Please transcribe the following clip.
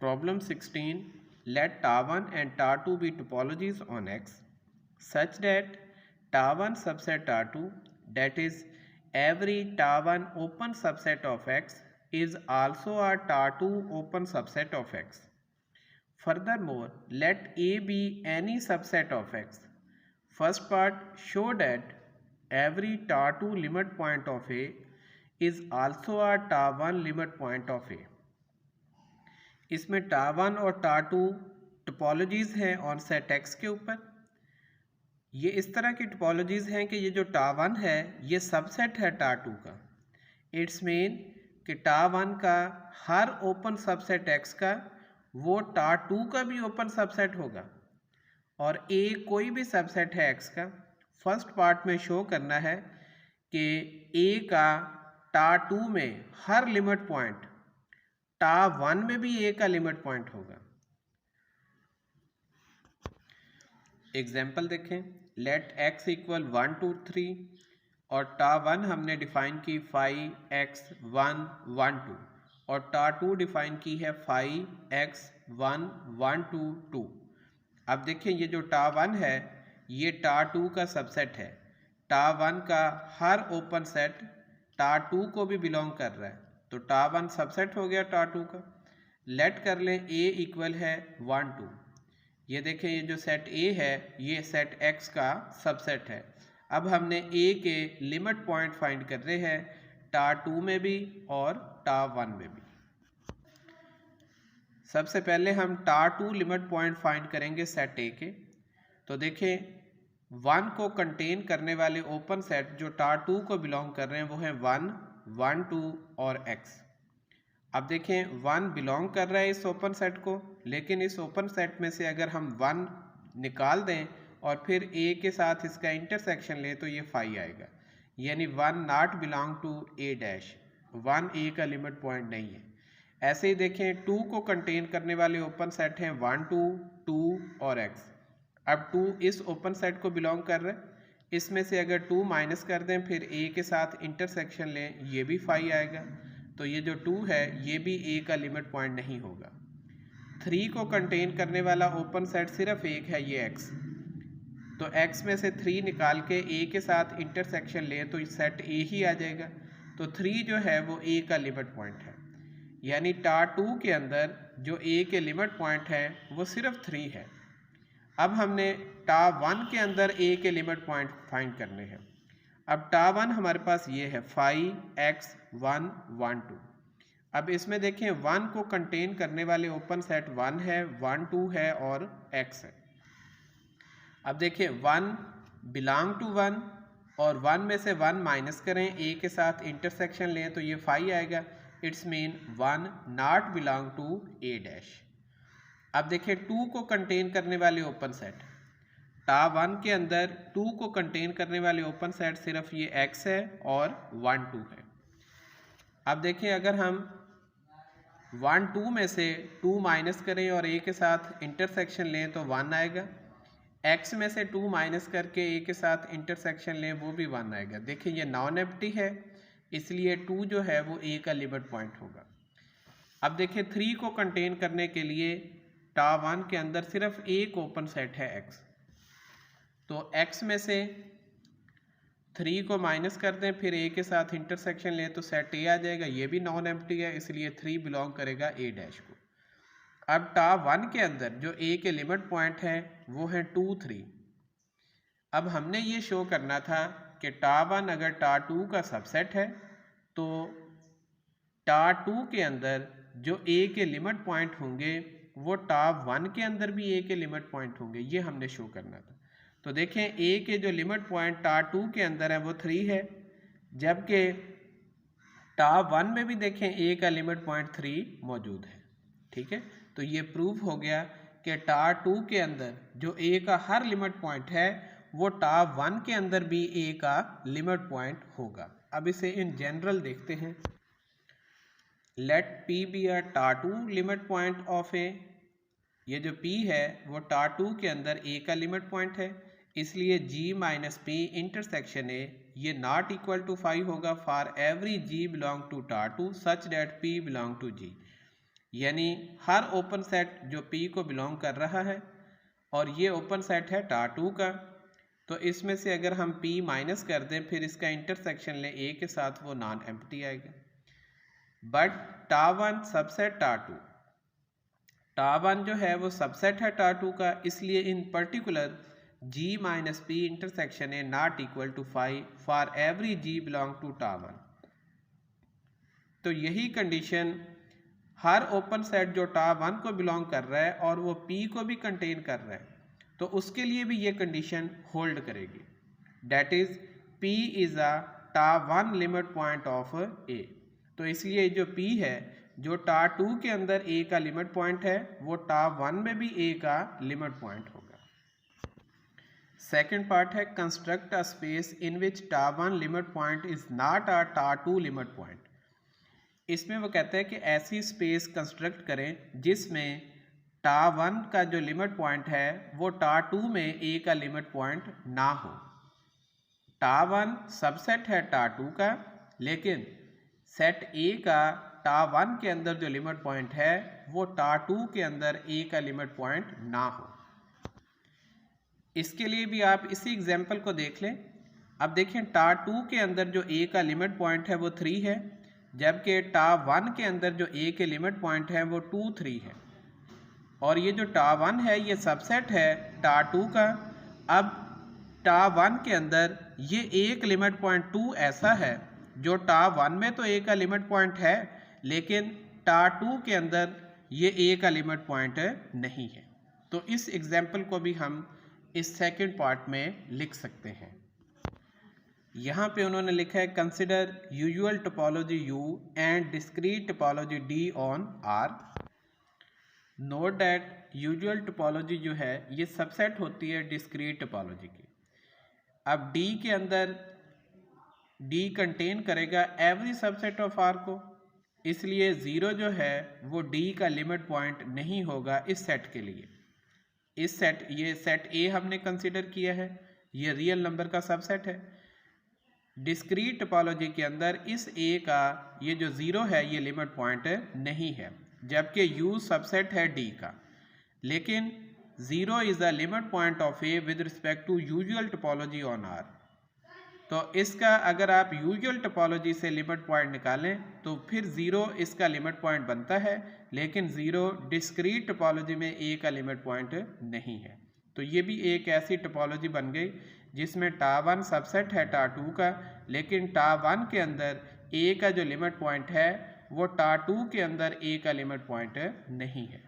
Problem 16. Let Ta1 and Ta2 be topologies on X such that Ta1 subset Ta2, that is every Ta1 open subset of X, is also a Ta2 open subset of X. Furthermore, let A be any subset of X. First part, show that every Ta2 limit point of A is also a Ta1 limit point of A. इसमें Ta1 और Ta2 topologies हैं on set X के ऊपर। ये इस तरह की topologies हैं कि ये जो Ta1 है ये सबसेट है Ta2 का। इट्स मीन कि Ta1 का हर ओपन सबसेट X का वो Ta2 का भी ओपन सबसेट होगा, और A कोई भी सबसेट है X का। फर्स्ट पार्ट में शो करना है कि A का Ta2 में हर लिमिट पॉइंट Ta1 में भी A का लिमिट पॉइंट होगा। एग्जाम्पल देखें, लेट x इक्वल 1 2 3 और Ta1 हमने डिफाइन की 5x 1 1 2 और Ta2 डिफाइन की है 5x 1 1 2 2। अब देखें ये जो Ta1 है ये Ta2 का सबसेट है। Ta1 का हर ओपन सेट Ta2 को भी बिलोंग कर रहा है, तो Ta1 सबसेट हो गया Ta2 का। लेट कर लें A इक्वल है 1 2। ये देखें ये जो सेट A है ये सेट X का सबसेट है। अब हमने A के लिमिट पॉइंट फाइंड कर रहे हैं Ta2 में भी और Ta1 में भी। सबसे पहले हम Ta2 लिमिट पॉइंट फाइंड करेंगे सेट A के। तो देखें 1 को कंटेन करने वाले ओपन सेट जो Ta2 को बिलोंग कर रहे हैं वो हैं 1 1 2 और X। अब देखें 1 बिलोंग कर रहा है इस ओपन सेट को, लेकिन इस ओपन सेट में से अगर हम 1 निकाल दें और फिर A के साथ इसका इंटरसेक्शन लें तो ये 5 आएगा, यानी 1 not belong to A dash, 1 A का लिमिट पॉइंट नहीं है। ऐसे ही देखें 2 को कंटेन करने वाले ओपन सेट हैं 1 2 2 और X। अब 2 इस ओपन सेट को बिलोंग कर रहा है, इसमें से अगर 2 माइनस कर दें फिर A के साथ इंटरसेक्शन लें ये भी 5 आएगा, तो ये जो 2 है ये भी A का लिमिट पॉइंट नहीं होगा। 3 को कंटेन करने वाला ओपन सेट सिर्फ एक है ये X, तो X में से 3 निकाल के A के साथ इंटरसेक्शन लें तो सेट A ही आ जाएगा, तो 3 जो है वो A का लिमिट पॉइंट है। यानी Ta2 के अंदर जो A के लिमिट पॉइंट है वो सिर्फ 3 है। अब हमने Ta1 के अंदर A के लिमिट पॉइंट फाइंड करने हैं। अब Ta1 हमारे पास ये है 5x 1 1 2। अब इसमें देखें 1 को कंटेन करने वाले ओपन सेट 1 है 1 2 है और X है। अब देखें 1 बिलोंग टू 1 और 1 में से 1 माइनस करें A के साथ इंटरसेक्शन लें तो ये 5 आएगा। It's mean 1 not belong to A dash. अब देखें 2 को कंटेन करने वाले ओपन सेट Ta1 के अंदर 2 को कंटेन करने वाले ओपन सेट सिर्फ ये X है और 1 2 है। अब देखें अगर हम 1 2 में से 2 माइनस करें और A के साथ इंटरसेक्शन लें तो 1 आएगा। X में से 2 माइनस करके A के साथ इंटरसेक्शन लें वो भी 1 आएगा। देखिए ये नॉन एम्प्टी है इसलिए 2 जो है वो A का लिमिट पॉइंट होगा। अब देखें 3 को कंटेन करने के लिए Ta1 के अंदर सिर्फ एक ओपन सेट है X, तो X में से 3 को माइनस कर दें फिर A के साथ इंटरसेक्शन लें तो सेट A आ जाएगा, ये भी नॉन एम्प्टी है इसलिए 3 बिलोंग करेगा A डैश को। अब Ta1 के अंदर जो A के लिमिट पॉइंट है वो है 2 3। अब हमने ये शो करना था कि Ta1 अगर Ta2 का सबसेट है तो Ta2 के अंदर जो A के लिमिट पॉइंट होंगे वो Ta1 के अंदर भी A के लिमिट पॉइंट होंगे, ये हमने शो करना था। तो देखें A के जो लिमिट पॉइंट Ta2 के अंदर है वो 3 है, जबकि Ta1 में भी देखें A का लिमिट पॉइंट 3 मौजूद है। ठीक है, तो ये प्रूव हो गया कि Ta2 के अंदर जो A का हर लिमिट पॉइंट है वो Ta1 के अंदर भी A का लिमिट पॉइंट होगा। अब इसे इन जनरल देखते हैं। Let P be a Ta2 limit point of A। ये जो P है वो Ta2 के अंदर A का लिमिट पॉइंट है, इसलिए G minus P intersection A ये नॉट इक्वल टू 5 होगा for every G belong to Ta2 such that P belong to G। यानी हर ओपन सेट जो P को बिलोंग कर रहा है और ये ओपन सेट है टा2 का, तो इसमें से अगर हम P माइनस कर दें फिर इसका इंटरसेक्शन लें A के साथ, वो नॉन एम्प्टी आएगा। बट टा1 सबसेट टा2, टा1 जो है वो सबसेट है टा2 का, इसलिए in particular G minus P intersection a not equal to 5 for every G belong to टा1। तो यही कंडीशन हर ओपन सेट जो टा1 को बिलोंग कर रहा है और वो P को भी कंटेन कर रहा है, तो उसके लिए भी ये कंडीशन होल्ड करेगी। That is P is a टा1 लिमिट पॉइंट ऑफ A। तो इसलिए जो P है, जो टा2 के अंदर A का लिमिट पॉइंट है, वो टा1 में भी A का लिमिट पॉइंट होगा। सेकेंड पार्ट है construct a space in which टा1 limit point is not a टा2 लिमिट पॉइंट। इसमें वो कहता है कि ऐसी स्पेस कंस्ट्रक्ट करें जिसमें टा1 का जो लिमिट पॉइंट है वो टा2 में A का लिमिट पॉइंट ना हो। टा1 सबसेट है टा2 का, लेकिन सेट A का टा1 के अंदर जो लिमिट पॉइंट है वो टा2 के अंदर A का लिमिट पॉइंट ना हो। इसके लिए भी आप इसी एग्जाम्पल को देख लें। अब देखें टा2 के अंदर जो A का लिमिट पॉइंट है वो 3 है, जबकि टा1 के अंदर जो A के लिमिट पॉइंट है वो 2, 3 है। और ये जो टा1 है ये सबसेट है टा2 का। अब टा1 के अंदर ये एक लिमिट पॉइंट 2 ऐसा है जो टा1 में तो A का लिमिट पॉइंट है, लेकिन टा2 के अंदर ये A का लिमिट पॉइंट नहीं है। तो इस एग्जाम्पल को भी हम इस सेकंड पार्ट में लिख सकते हैं। यहाँ पे उन्होंने लिखा है consider usual topology U and discrete topology D on R। Note that usual topology जो है ये सबसेट होती है डिस्क्रीट टोपोलॉजी की। अब D के अंदर D कंटेन करेगा एवरी सबसेट ऑफ R को, इसलिए 0 जो है वो D का लिमिट पॉइंट नहीं होगा इस सेट के लिए। इस सेट, ये सेट A हमने कंसिडर किया है, ये रियल नंबर का सबसेट है। डिस्क्रीट टोपोलॉजी के अंदर इस A का ये जो 0 है ये लिमिट पॉइंट नहीं है, जबकि U सबसेट है D का। लेकिन 0 is the limit point of A with respect to usual topology on R। तो इसका अगर आप यूजुअल टोपोलॉजी से लिमिट पॉइंट निकालें तो फिर 0 इसका लिमिट पॉइंट बनता है, लेकिन 0 डिस्क्रीट टोपोलॉजी में A का लिमिट पॉइंट नहीं है। तो ये भी एक ऐसी टोपोलॉजी बन गई जिसमें टा1 सबसेट है टा2 का, लेकिन टा1 के अंदर A का जो लिमिट पॉइंट है वो टा2 के अंदर A का लिमिट पॉइंट नहीं है।